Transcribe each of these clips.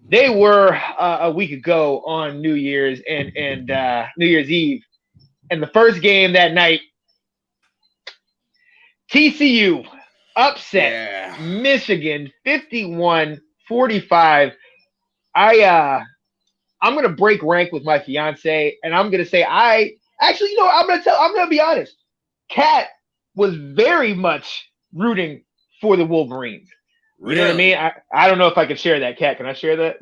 they were a week ago on New Year's and New Year's Eve, and the first game that night, TCU upset Yeah. Michigan 51-45. I'm gonna break rank with my fiance, and I'm gonna say I actually, I'm gonna be honest. Kat was very much rooting for the Wolverines. You know what I mean? Really? I don't know if I can share that, Kat. Can I share that?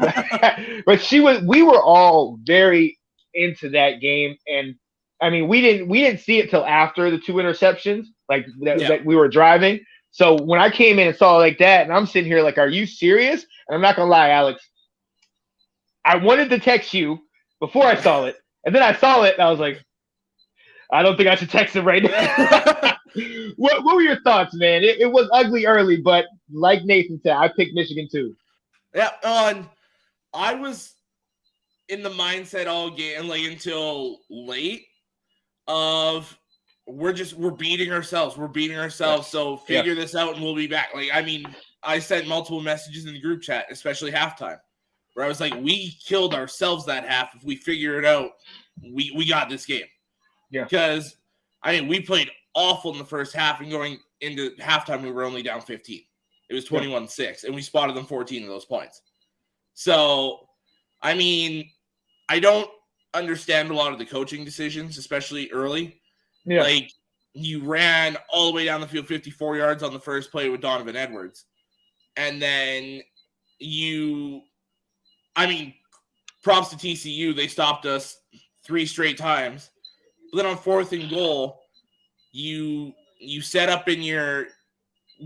But we were all very into that game, and I mean we didn't see it till after the two interceptions, like Yeah. that we were driving. So when I came in and saw it like that, and I'm sitting here like, are you serious? And I'm not gonna lie, Alex, I wanted to text you before I saw it, and then I saw it, and I was like, I don't think I should text him right now. What were your thoughts, man? It was ugly early, but like Nathan said, I picked Michigan too. Yeah. I was in the mindset all game, like until late, of we're beating ourselves. We're beating ourselves. Yes. So Yes. figure this out and we'll be back. Like, I mean, I sent multiple messages in the group chat, especially halftime, where I was like, we killed ourselves that half. If we figure it out, we got this game. Yeah. Because, I mean, we played awful in the first half, and going into halftime, we were only down 15. It was 21-6, and we spotted them 14 of those points. So, I mean, I don't understand a lot of the coaching decisions, especially early. Yeah. Like, you ran all the way down the field 54 yards on the first play with Donovan Edwards. And then props to TCU. They stopped us 3 straight times. But then on 4th and goal, you set up in your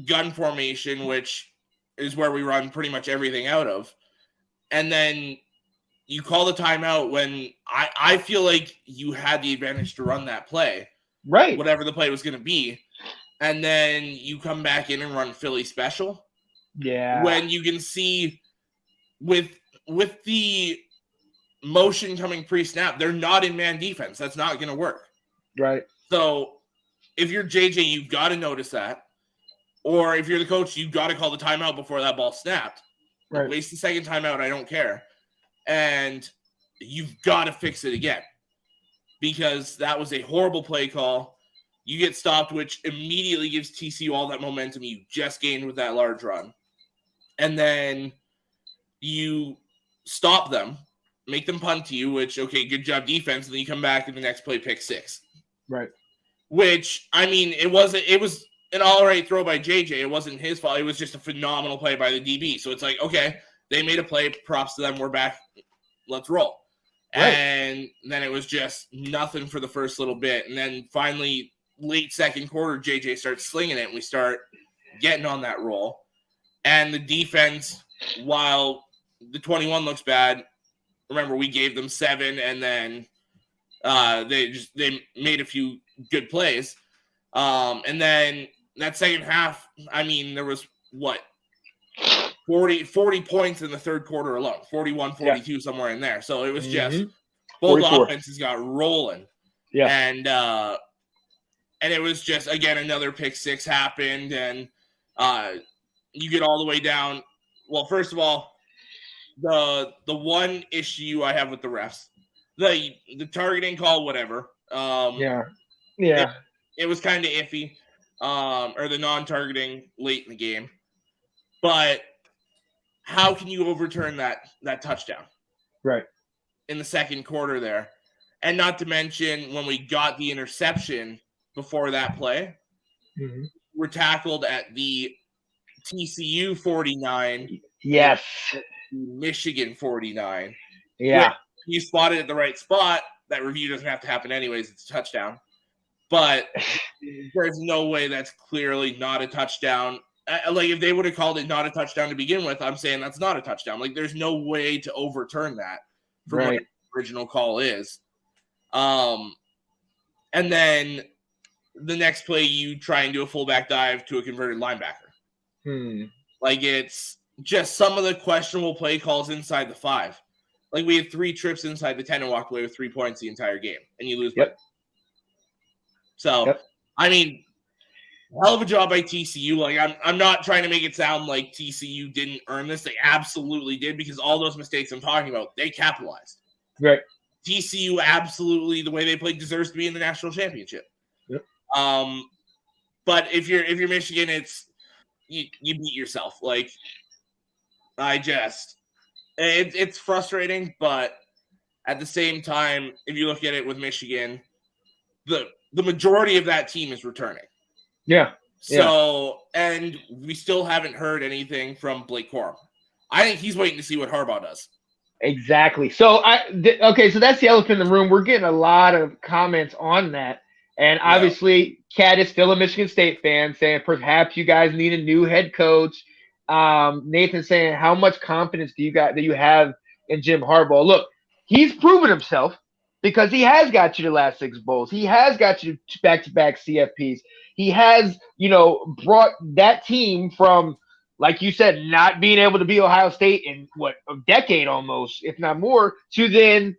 gun formation, which is where we run pretty much everything out of. And then you call the timeout when I feel like you had the advantage to run that play. Right. Whatever the play was going to be. And then you come back in and run Philly special. Yeah. When you can see with the motion coming pre-snap, they're not in man defense. That's not going to work. Right. So if you're JJ, you've got to notice that. Or if you're the coach, you've got to call the timeout before that ball snapped. Right. Waste the second timeout, I don't care. And you've got to fix it again. Because that was a horrible play call. You get stopped, which immediately gives TCU all that momentum you just gained with that large run. And then you stop them, make them punt to you, which, okay, good job defense. And then you come back and the next play, pick 6. Right. Which, I mean, it was an all right throw by JJ. It wasn't his fault. It was just a phenomenal play by the DB. So it's like, okay, they made a play. Props to them. We're back. Let's roll. Right. And then it was just nothing for the first little bit. And then finally, late second quarter, JJ starts slinging it, and we start getting on that roll. And the defense, while the 21 looks bad, remember, we gave them 7, and then they made a few good plays. And then that second half, I mean, there was, 40 points in the third quarter alone, 41, 42, somewhere in there. So it was just both 44. offenses got rolling. Yeah. And it was just, again, another pick 6 happened, and you get all the way down. Well, first of all, the one issue I have with the refs, the targeting call, whatever. Yeah. It was kind of iffy, or the non-targeting late in the game. But how can you overturn that touchdown? Right. In the second quarter there. And not to mention, when we got the interception before that play, we're tackled at the TCU 49. Yes. Michigan 49. Yeah. You spotted at the right spot. That review doesn't have to happen anyways. It's a touchdown. But there's no way that's clearly not a touchdown. Like, if they would have called it not a touchdown to begin with, I'm saying that's not a touchdown. Like, there's no way to overturn that from what the original call is. And then the next play, you try and do a fullback dive to a converted linebacker. Like, it's just some of the questionable play calls inside the 5. Like, we had 3 trips inside the 10 and walked away with 3 points the entire game, and you lose. So, I mean, hell of a job by TCU. Like I'm not trying to make it sound like TCU didn't earn this. They absolutely did, because all those mistakes I'm talking about, they capitalized. Right. TCU absolutely, the way they played, deserves to be in the national championship. Yep. But if you're Michigan, it's you beat yourself. Like it's frustrating, but at the same time, if you look at it with Michigan, the majority of that team is returning. Yeah. So, and we still haven't heard anything from Blake Corum. I think he's waiting to see what Harbaugh does. Exactly. So okay, so that's the elephant in the room. We're getting a lot of comments on that. And obviously, Cat is still a Michigan State fan, saying perhaps you guys need a new head coach. Nathan saying, how much confidence do you have in Jim Harbaugh? Look, he's proven himself because he has got you the last 6 bowls. He has got you back-to-back CFPs. He has, brought that team from, like you said, not being able to be Ohio State in a decade almost, if not more, to then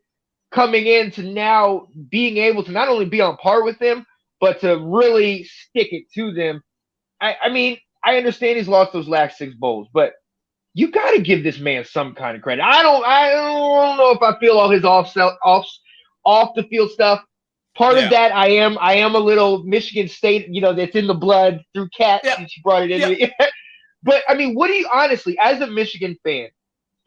coming in to now being able to not only be on par with them, but to really stick it to them. I mean, I understand he's lost those last 6 bowls, but you got to give this man some kind of credit. I don't know if I feel all his off the field stuff. Part of that, I am a little Michigan State, that's in the blood through Cat. She brought it in. But I mean, what do you honestly, as a Michigan fan,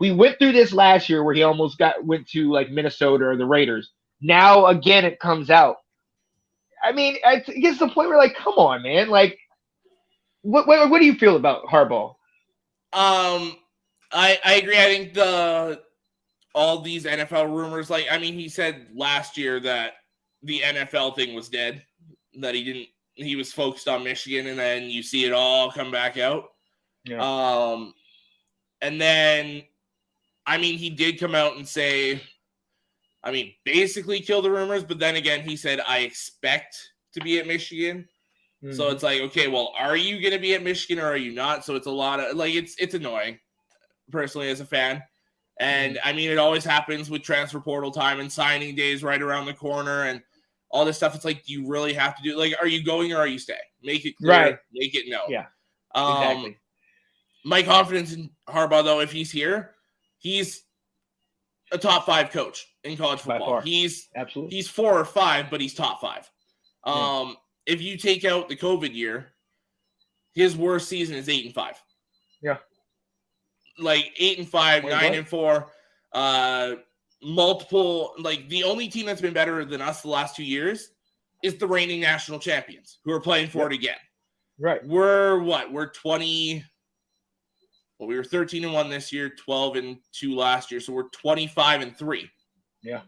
we went through this last year where he almost went to like Minnesota or the Raiders. Now again, it comes out. I mean, it gets to the point where, like, come on, man. Like, what do you feel about Harbaugh? I agree. I think all these NFL rumors, like, I mean, he said last year that the NFL thing was dead, that he was focused on Michigan, and then you see it all come back out. Yeah. And then, I mean, he did come out and say, I mean, basically kill the rumors, but then again, he said, I expect to be at Michigan. Mm-hmm. So it's like, okay, well, are you going to be at Michigan or are you not? So it's a lot of, like, it's annoying, personally, as a fan. And, I mean, it always happens with transfer portal time and signing days right around the corner and all this stuff. It's like, do you really have to do, like, are you going or are you staying? Make it clear. Right. Make it no. Yeah, exactly. My confidence in Harbaugh, though, if he's here, he's a top 5 coach in college football. He's 4 or 5, but he's top 5. If you take out the COVID year, his worst season is 8-5. Yeah. Like 8-5, 9-4, multiple, like the only team that's been better than us the last 2 years is the reigning national champions who are playing for it again. Right. We're 20. Well, we were 13-1 this year, 12-2 last year, so we're 25-3. Yeah.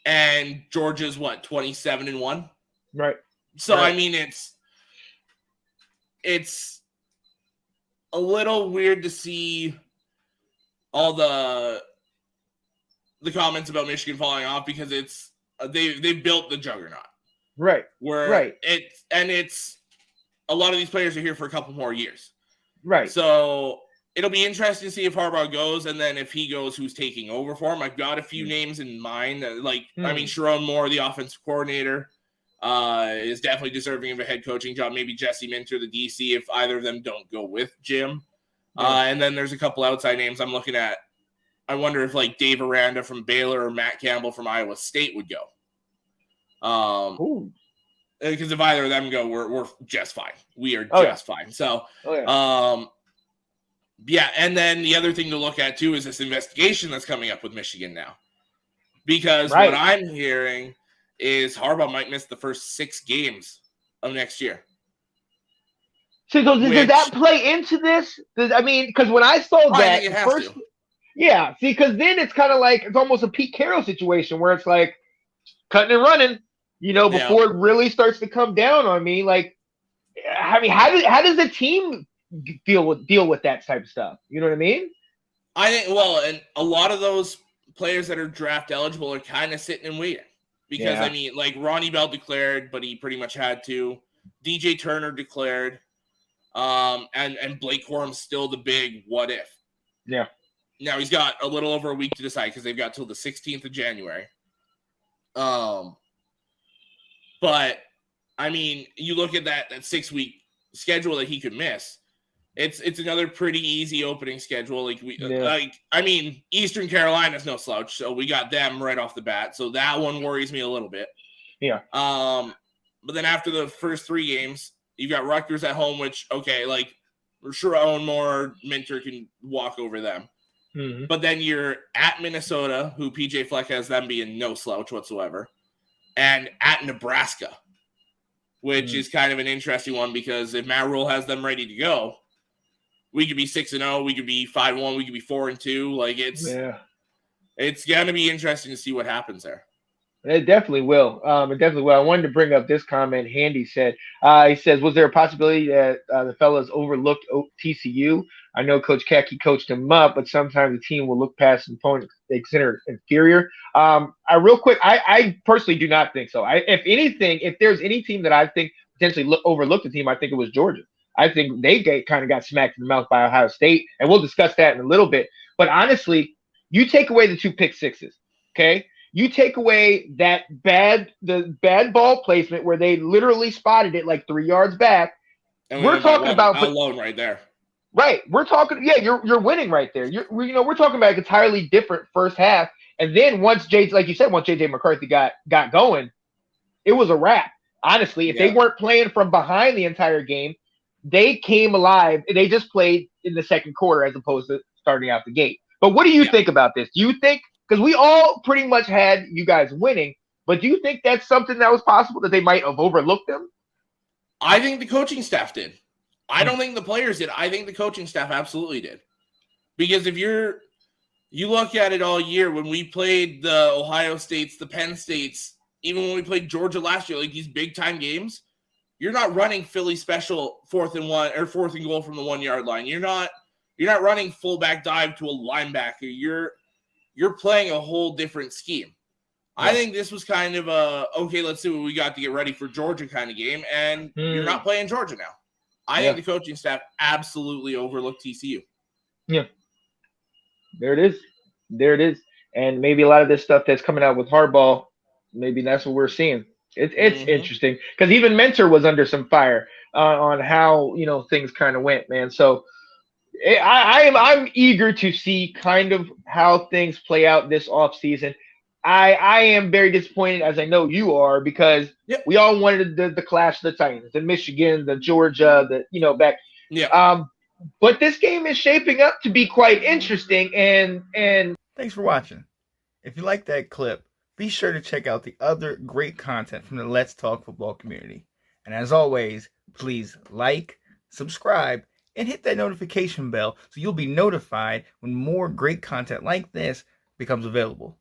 And Georgia's 27-1. Right. So I mean, it's a little weird to see all the comments about Michigan falling off because it's they built the juggernaut. Right. It's a lot of these players are here for a couple more years. Right. So it'll be interesting to see if Harbaugh goes, and then if he goes, who's taking over for him. I've got a few names in mind. I mean, Sharon Moore, the offensive coordinator, is definitely deserving of a head coaching job. Maybe Jesse Minter, the DC, if either of them don't go with Jim. And then there's a couple outside names I'm looking at. I wonder if like Dave Aranda from Baylor or Matt Campbell from Iowa State would go. Because if either of them go, we're just fine. We are just fine. So, yeah, and then the other thing to look at, too, is this investigation that's coming up with Michigan now. Because what I'm hearing is Harbaugh might miss the first 6 games of next year. So does that play into this? I mean, because when I saw that first, yeah, see, because then it's kind of like it's almost a Pete Carroll situation where it's like cutting and running, before it really starts to come down on me. Like, I mean, how does the team deal with that type of stuff? You know what I mean? I think, and a lot of those players that are draft eligible are kind of sitting and waiting because I mean, like Ronnie Bell declared, but he pretty much had to. DJ Turner declared, and Blake Corum's still the big what if. Yeah. Now he's got a little over a week to decide because they've got till the 16th of January. But I mean, you look at that 6-week schedule that he could miss. It's another pretty easy opening schedule. Eastern Carolina's no slouch, so we got them right off the bat. So that one worries me a little bit. Yeah. But then after the first 3 games, you've got Rutgers at home, which we're sure Owen Moore, Minter can walk over them. Mm-hmm. But then you're at Minnesota, who PJ Fleck has them being no slouch whatsoever, and at Nebraska, which is kind of an interesting one because if Matt Rule has them ready to go, we could be 6-0, we could be 5-1, we could be 4-2. It's going to be interesting to see what happens there. It definitely will. I wanted to bring up this comment. Handy said, he says, was there a possibility that the fellas overlooked TCU? I know Coach Kaki coached them up, but sometimes the team will look past an opponent they consider inferior. I personally do not think so. If anything, if there's any team that I think potentially overlooked the team, I think it was Georgia. I think they kind of got smacked in the mouth by Ohio State, and we'll discuss that in a little bit. But honestly, you take away the 2 pick sixes, okay? You take away the bad ball placement where they literally spotted it like 3 yards back. And we're talking about alone right there. Right. We're talking. Yeah, you're winning right there. We're talking about an entirely different first half. And then once JJ McCarthy got going, it was a wrap. Honestly, if they weren't playing from behind the entire game, they came alive. They just played in the second quarter as opposed to starting out the gate. But what do you think about this? Do you think? Because we all pretty much had you guys winning, but do you think that's something that was possible that they might have overlooked them? I think the coaching staff did. I don't think the players did. I think the coaching staff absolutely did. Because if you look at it all year, when we played the Ohio States, the Penn States, even when we played Georgia last year, like these big time games, you're not running Philly special 4th and 1 or 4th and goal from the 1 yard line. You're not running fullback dive to a linebacker. You're playing a whole different scheme. I think this was kind of okay, let's see what we got to get ready for Georgia kind of game, and you're not playing Georgia now. I think the coaching staff absolutely overlooked TCU. Yeah. There it is. And maybe a lot of this stuff that's coming out with Harbaugh, maybe that's what we're seeing. It's interesting because even Mentor was under some fire on how things kind of went, man. So I'm eager to see kind of how things play out this offseason. I am very disappointed, as I know you are, because we all wanted the clash of the Titans, the Michigan, the Georgia, back. Yeah. But this game is shaping up to be quite interesting. And thanks for watching. If you like that clip, be sure to check out the other great content from the Let's Talk Football community. And as always, please like, subscribe, and hit that notification bell so you'll be notified when more great content like this becomes available.